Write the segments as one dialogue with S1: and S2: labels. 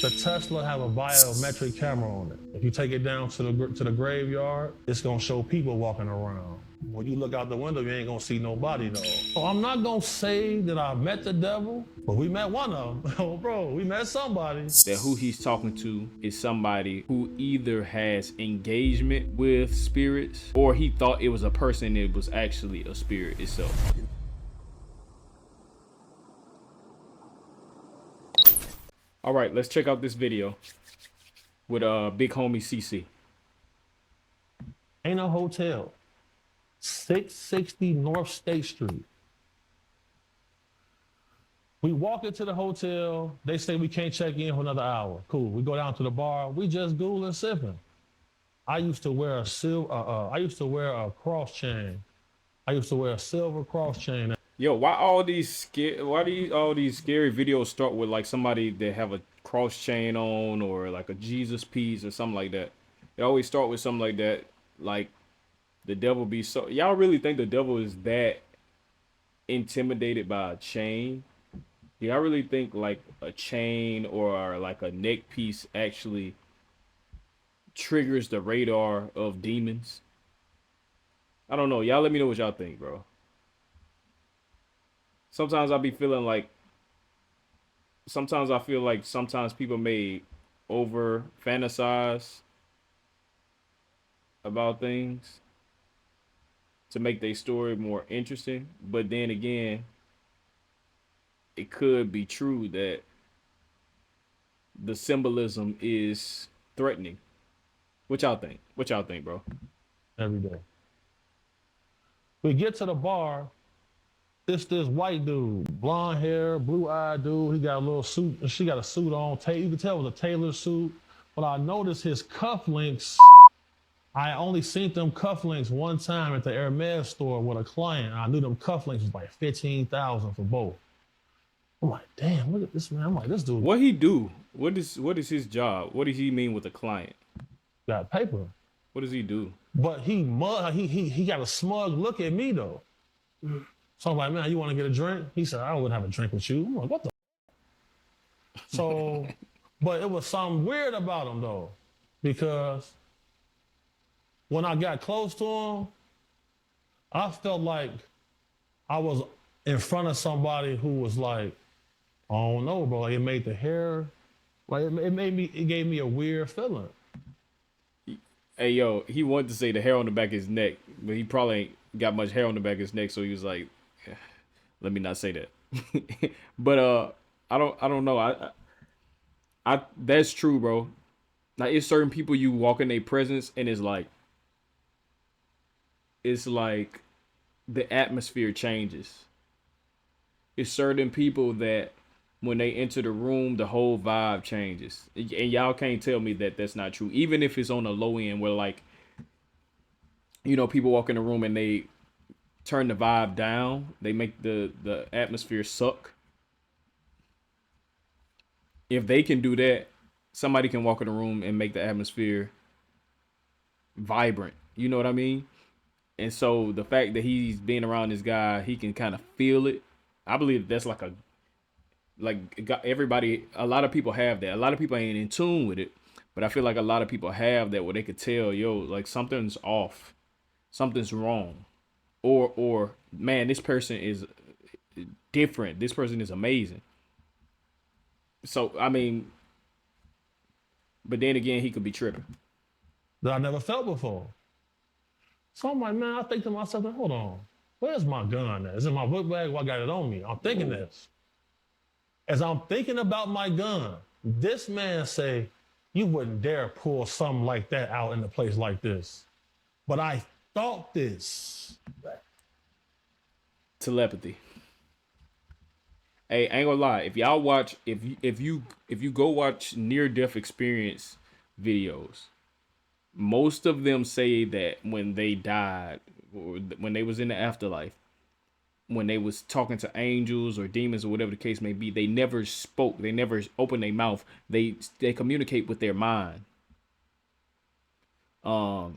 S1: The Tesla have a biometric camera on it. If you take it down to the graveyard, it's gonna show people walking around. When you look out the window, you ain't gonna see nobody though. So I'm not gonna say that I met the devil, but we met one of them. Oh, bro, we met somebody.
S2: That who he's talking to is somebody who either has engagement with spirits or he thought it was a person that was actually a spirit itself. All right, let's check out this video with big homie CC.
S1: Ain't a hotel. 660 North State Street. We walk into the hotel. They say we can't check in for another hour. Cool. We go down to the bar. We just gooling sipping. I used to wear a cross chain. I used to wear a silver cross chain.
S2: Yo, why all these scary videos start with like somebody that have a cross chain on or like a Jesus piece or something like that? They always start with something like that, like the devil be so. Y'all really think the devil is that intimidated by a chain? Do y'all really think like a chain or like a neck piece actually triggers the radar of demons? I don't know. Y'all let me know what y'all think, bro. Sometimes I feel like sometimes people may over fantasize about things to make their story more interesting. But then again, it could be true that the symbolism is threatening. What y'all think? What y'all think, bro?
S1: Every day. We get to the bar. This white dude, blonde hair, blue-eyed dude. He got a little suit, and she got a suit on. You can tell it was a tailor suit. But I noticed his cufflinks. I only seen them cufflinks one time at the Hermes store with a client. I knew them cufflinks was like $15,000 for both. I'm like, damn, look at this man. I'm like, this dude.
S2: What he do? What is his job? What does he mean with a client?
S1: Got paper.
S2: What does he do?
S1: But he got a smug look at me though. So I'm like, man, you want to get a drink? He said, I wouldn't have a drink with you. I'm like, what the? So, but it was something weird about him though, because when I got close to him, I felt like I was in front of somebody who was like, I don't know, bro. Like it made the hair, like it gave me a weird feeling.
S2: Hey, yo, he wanted to say the hair on the back of his neck, but he probably ain't got much hair on the back of his neck, so he was like, let me not say that. But I don't know. I that's true, bro. Like it's certain people you walk in their presence and it's like the atmosphere changes. It's certain people that when they enter the room, the whole vibe changes. And y'all can't tell me that that's not true. Even if it's on the low end where like, you know, people walk in the room and they turn the vibe down. They make the atmosphere suck. If they can do that, somebody can walk in the room and make the atmosphere vibrant. You know what I mean? And so the fact that he's being around this guy, he can kind of feel it. I believe that's like everybody, a lot of people have that. A lot of people ain't in tune with it, but I feel like a lot of people have that where they could tell, yo, like something's off, something's wrong, or man, this person is different. This person is amazing. So I mean, but then again, he could be tripping.
S1: That I never felt before. So I'm like, man, I think to myself, hold on, where's my gun at? Is it my book bag? Well, I got it on me. I'm thinking this. As I'm thinking about my gun, this man say, you wouldn't dare pull something like that out in a place like this. But I thought this.
S2: Telepathy. Hey, I ain't gonna lie. If y'all watch, if you go watch near death experience videos, most of them say that when they died or when they was in the afterlife, when they was talking to angels or demons or whatever the case may be, they never spoke. They never opened their mouth. They communicate with their mind. And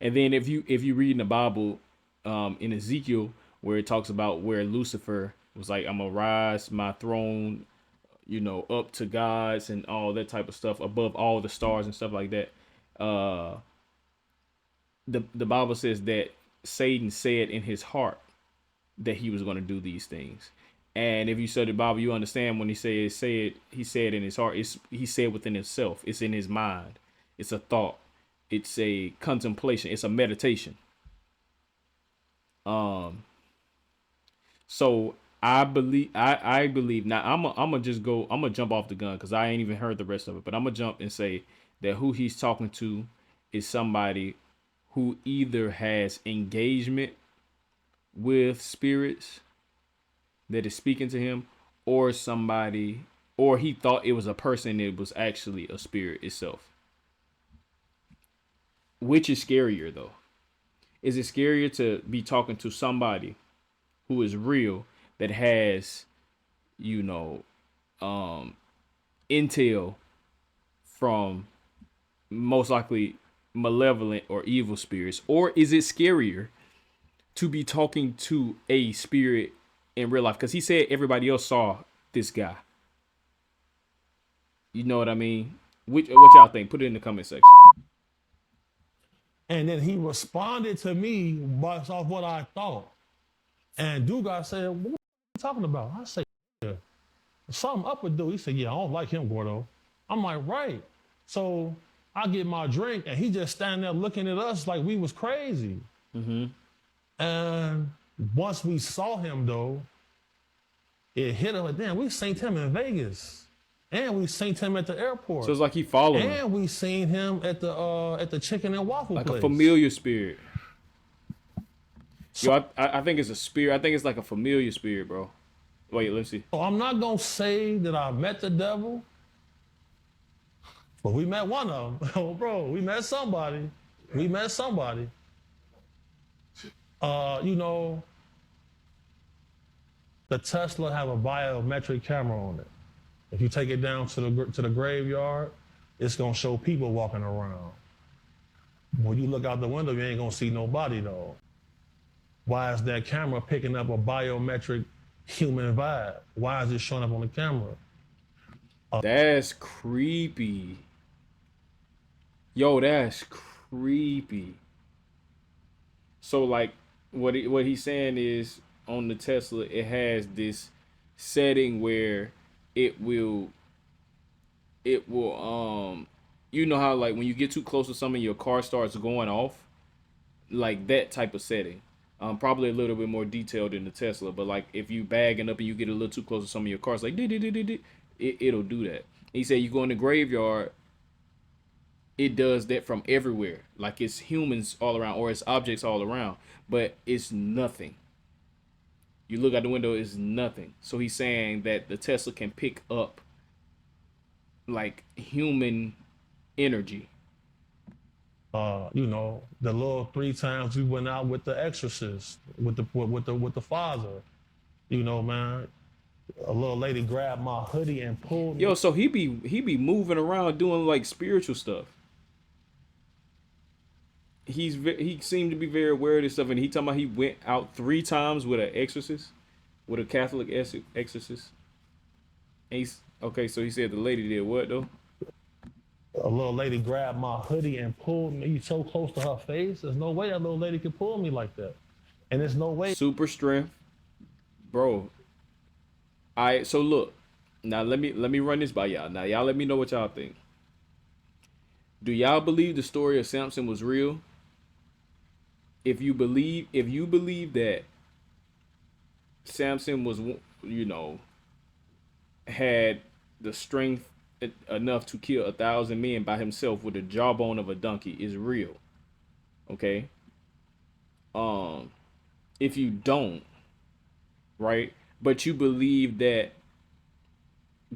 S2: then if you read in the Bible, in Ezekiel, where it talks about where Lucifer was like, I'm gonna rise my throne, up to gods and all that type of stuff, above all the stars and stuff like that. Uh, the Bible says that Satan said in his heart that he was going to do these things. And if you study the Bible, you understand when he said in his heart, he said within himself. It's in his mind. It's a thought. It's a contemplation. It's a meditation. So I believe now I'm gonna jump off the gun because I ain't even heard the rest of it, but I'm gonna jump and say that who he's talking to is somebody who either has engagement with spirits that is speaking to him, or somebody, or he thought it was a person that was actually a spirit itself. Which is scarier though? Is it scarier to be talking to somebody who is real that has, you know, intel from most likely malevolent or evil spirits? Or is it scarier to be talking to a spirit in real life? Because he said everybody else saw this guy. You know what I mean? What y'all think? Put it in the comment section.
S1: And then he responded to me based off what I thought. And Dugas said, what are you talking about? I said, yeah, something up with dude. He said, yeah, I don't like him, Gordo. I'm like, right. So I get my drink and he just standing there looking at us like we was crazy.
S2: Mm-hmm.
S1: And once we saw him though, it hit him like, damn, we seen him in Vegas. And we seen him at the airport.
S2: So it's like he following him.
S1: And we seen him at the chicken and waffle
S2: Like
S1: place.
S2: a familiar spirit. Yo, I think it's a spirit. I think it's like a familiar spirit, bro. Wait, let's see.
S1: So I'm not gonna say that I met the devil, but we met one of them. Oh, bro, we met somebody. We met somebody. You know, the Tesla have a biometric camera on it. If you take it down to the graveyard, it's gonna show people walking around. When you look out the window, you ain't gonna see nobody though. Why is that camera picking up a biometric human vibe? Why is it showing up on the camera?
S2: That's creepy. Yo, that's creepy. So like what he's saying is on the Tesla, it has this setting where it will you know how like when you get too close to something your car starts going off, like that type of setting. Probably a little bit more detailed in the Tesla, but like if you bagging up and you get a little too close to some of your cars, like it'll do that. He said you go in the graveyard, it does that from everywhere, like it's humans all around or it's objects all around, but it's nothing. You look out the window, it's nothing. So he's saying that the Tesla can pick up like human energy.
S1: You know, the little 3 times we went out with the exorcist, with the father. You know, man, a little lady grabbed my hoodie and pulled me.
S2: Yo, so he be moving around doing like spiritual stuff. He seemed to be very aware of this stuff, and he talking about he went out 3 times with an exorcist, with a Catholic exorcist. And he's okay. So he said the lady did what though?
S1: A little lady grabbed my hoodie and pulled me so close to her face. There's no way that little lady could pull me like that. And there's no way.
S2: Super strength, bro. Alright, so look. Now let me run this by y'all. Now y'all let me know what y'all think. Do y'all believe the story of Samson was real? If you believe that Samson was, you know, had the strength enough to kill 1,000 men by himself with the jawbone of a donkey is real. Okay. If you don't, right, but you believe that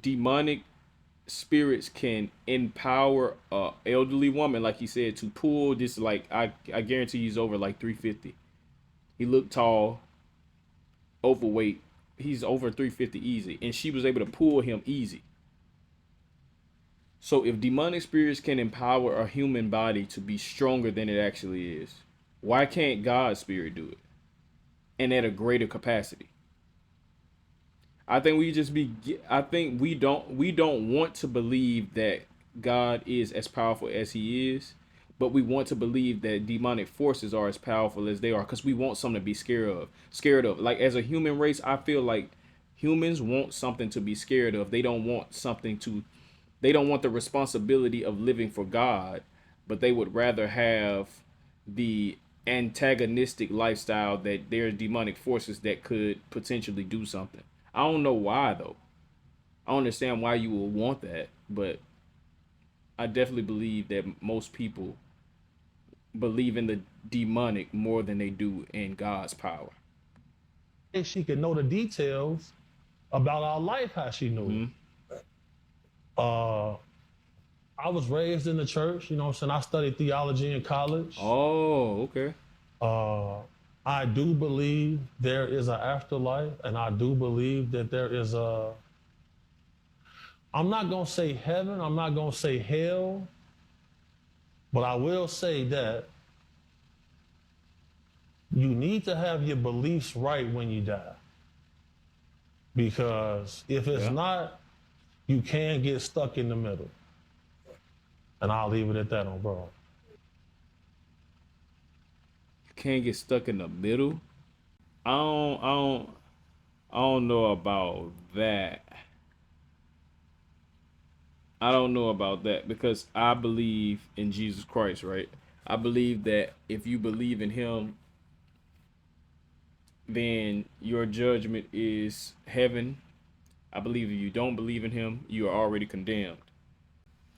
S2: demonic spirits can empower a elderly woman, like he said, to pull this, like I guarantee he's over like 350. He looked tall, overweight. He's over 350 easy, and she was able to pull him easy. So if demonic spirits can empower a human body to be stronger than it actually is, why can't God's spirit do it? And at a greater capacity? I think we just be. I think we don't want to believe that God is as powerful as He is, but we want to believe that demonic forces are as powerful as they are because we want something to be scared of. Scared of. Like as a human race, I feel like humans want something to be scared of. They don't want something to. They don't want the responsibility of living for God, but they would rather have the antagonistic lifestyle that there are demonic forces that could potentially do something. I don't know why though. I don't understand why you would want that, but I definitely believe that most people believe in the demonic more than they do in God's power.
S1: And she could know the details about our life, how she knew
S2: Hmm.
S1: it. I was raised in the church, you know what I'm saying? I studied theology in college.
S2: Oh, okay.
S1: Uh, I do believe there is an afterlife, and I do believe that there is a, I'm not going to say heaven, I'm not going to say hell, but I will say that you need to have your beliefs right when you die. Because if it's
S2: Yeah.
S1: not, you can get stuck in the middle. And I'll leave it at that on bro.
S2: You can't get stuck in the middle. I don't know about that. I don't know about that because I believe in Jesus Christ, right? I believe that if you believe in him, then your judgment is heaven. I believe if you don't believe in him, you are already condemned.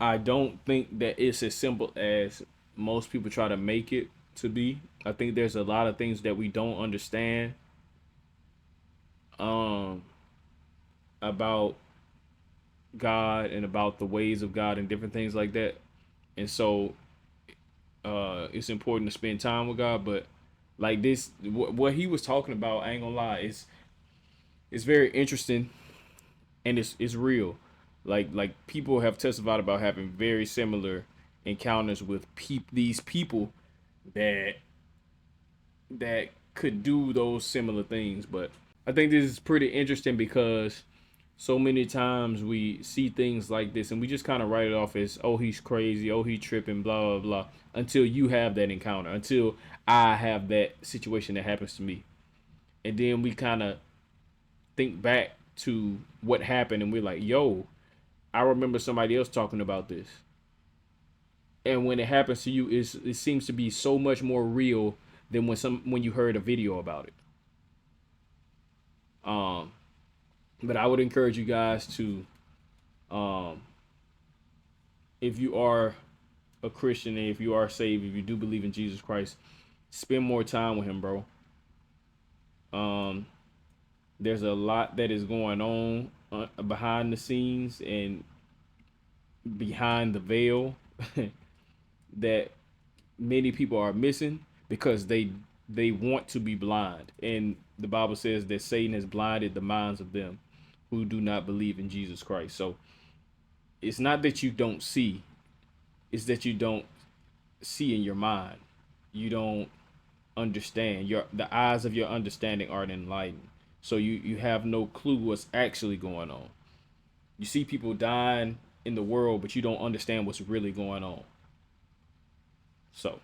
S2: I don't think that it's as simple as most people try to make it to be. I think there's a lot of things that we don't understand um about God and about the ways of God and different things like that. And so it's important to spend time with God, but like this what he was talking about, I ain't gonna lie, it's very interesting and it's real. Like people have testified about having very similar encounters with these people that that could do those similar things. But I think this is pretty interesting because so many times we see things like this and we just kind of write it off as, oh, he's crazy, oh, he tripping, blah blah blah, until you have that encounter, until I have that situation that happens to me, and then we kind of think back to what happened and we're like, yo, I remember somebody else talking about this. And when it happens to you, it seems to be so much more real than when you heard a video about it. Um, but I would encourage you guys to, um, if you are a Christian and if you are saved, if you do believe in Jesus Christ, spend more time with him, bro. Um, there's a lot that is going on behind the scenes and behind the veil that many people are missing because they want to be blind. And the Bible says that Satan has blinded the minds of them who do not believe in Jesus Christ. So it's not that you don't see, it's that you don't see in your mind. You don't understand. The eyes of your understanding aren't enlightened. So you have no clue what's actually going on. You see people dying in the world, but you don't understand what's really going on. So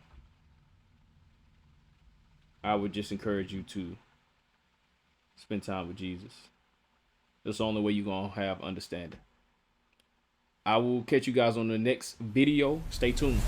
S2: I would just encourage you to spend time with Jesus. That's the only way you're gonna have understanding. I will catch you guys on the next video. Stay tuned.